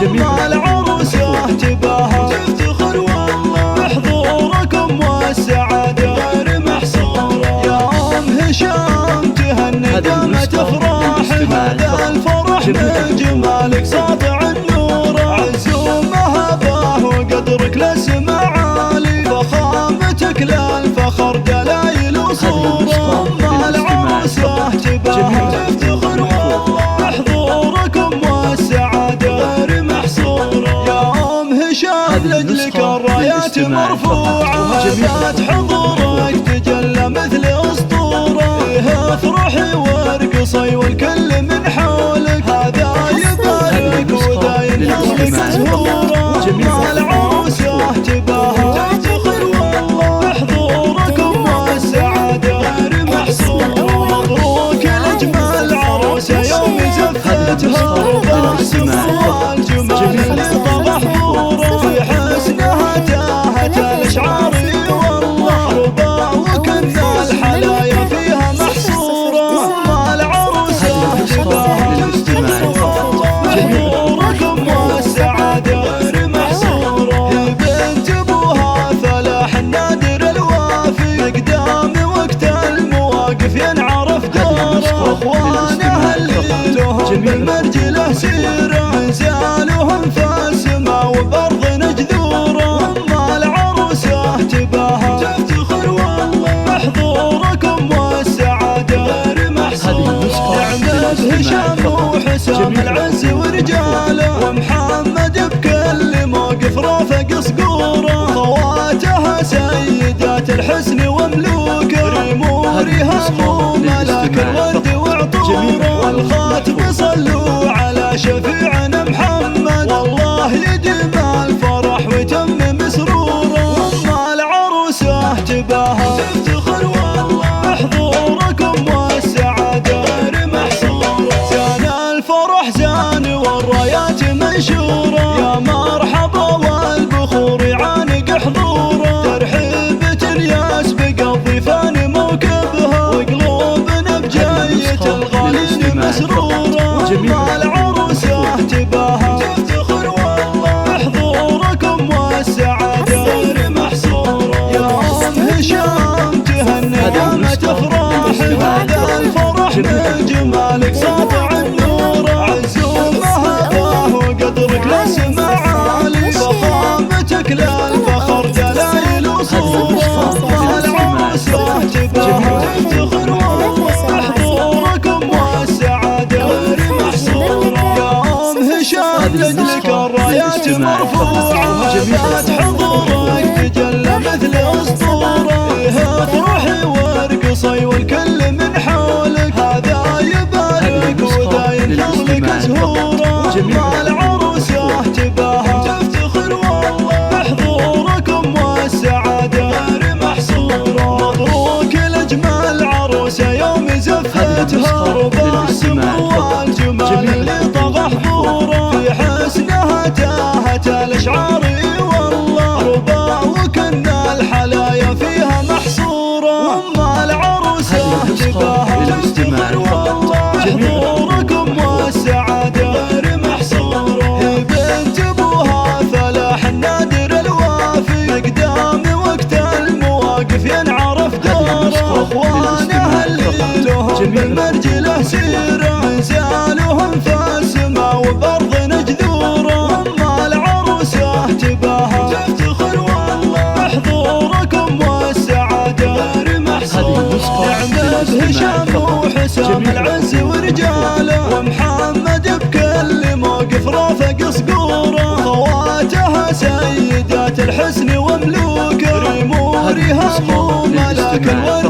مع العروسة تباهى تفتخر والله بحضوركم والسعادة غير محصورة. يا أم هشام تهني دامت أفراح هذا الفرح من جمالك ساطع النور. عزومها باه وقدرك لسمع عالي فخامتك للفخر دلايل وصورة. مع العروسة تباهى تفتخر والله بحضوركم والسعادة غير محصورة. يا أم هشام لجلك الرايات مرفوعة ذات حضورك تجلى مثل أسطورة. فيها افرحي وارقصي والكل من حولك هذا يبارك وذا ينحولك زهورة. مع العروسة تباهى تفتخر والله بحضوركم والسعادة غير محصورة. مبروك لأجمل عروسة يوم زفتها وباسم والجمال اللي طغى حضوره. في حسنها تاهت الأشعار والله ربا وكن الحلايا فيها محصورة. مع العروسة تباهى تفتخر والله بحضوركم والسعادة غير محصورة. هي بنت ابوها فلاح النادر الوافي مقدام وقت المواقف ينعرف دوره. اخوانها اللي لهم بالمرجله سيره انزالهم في السما وبارض جذوره. مع العروسه تباهى تفتخر والله بحضوركم والسعاده غير محصوره. نعمة هشام وحسام العز ورجاله ومحمد بكل موقف رافق صقوره. خواتها سيدات الحسن وملوكه ريمورها ملاك الورد وعطوره. والخاتم صلوا على شفيعنا محمد والله يديم الفرح ويتمم سروره. مع العروسه تباهى تفتخر والله بحضوركم والسعاده غير محصوره. زان الفرح زان والرايات منشوره. يا مرحبا والبخور يعانق حضوره. ترحيبة الياس بقضيفان موكبها وقلوبنا بجاية الغالين مسرورة. مع العروسة تباهى تفتخر والله بحضوركم والسعادة غير محصورة. يا أم هشام تهني دامت أفراح هذا الفرح من جمالك ساطع النور. عزومها باه وقدرك لسمع عالي فخامتك للفخر دلايل وصورة. مع العروسة تباهى تفتخر والله بحضوركم والسعادة غير محصورة. يا أم هشام لجلك الرايات مرفوعة ذات حضورك تجلى مثل أسطورة. فيها افرحي وارقصي والكل من حولك هذا يبارك وذا ينحولك زهورة. مع العروسة تباهى تفتخر والله بحضوركم والسعادة غير محصورة. مبروك لأجمل عروسة يوم زفتها وباسم والجمال اللي طغى حضوره. في حسنها تاهت الأشعار والله ربا وكن الحلايا فيها محصورة. مع العروسة تباهى تفتخر والله بحضوركم والسعادة غير محصورة. هي بنت ابوها فلاح النادر الوافي مقدام وقت المواقف ينعرف دوره. اخوانها اللي لهم بالمرجله سيره انزالهم في السما وبارض جذوره. مع العروسه تباهى تفتخر والله بحضوركم والسعاده غير محصوره. نعمة هشام وحسام العز ورجاله ومحمد بكل موقف رافق صقوره. خواتها سيدات الحسن وملوكه ريمورها ملاك الورد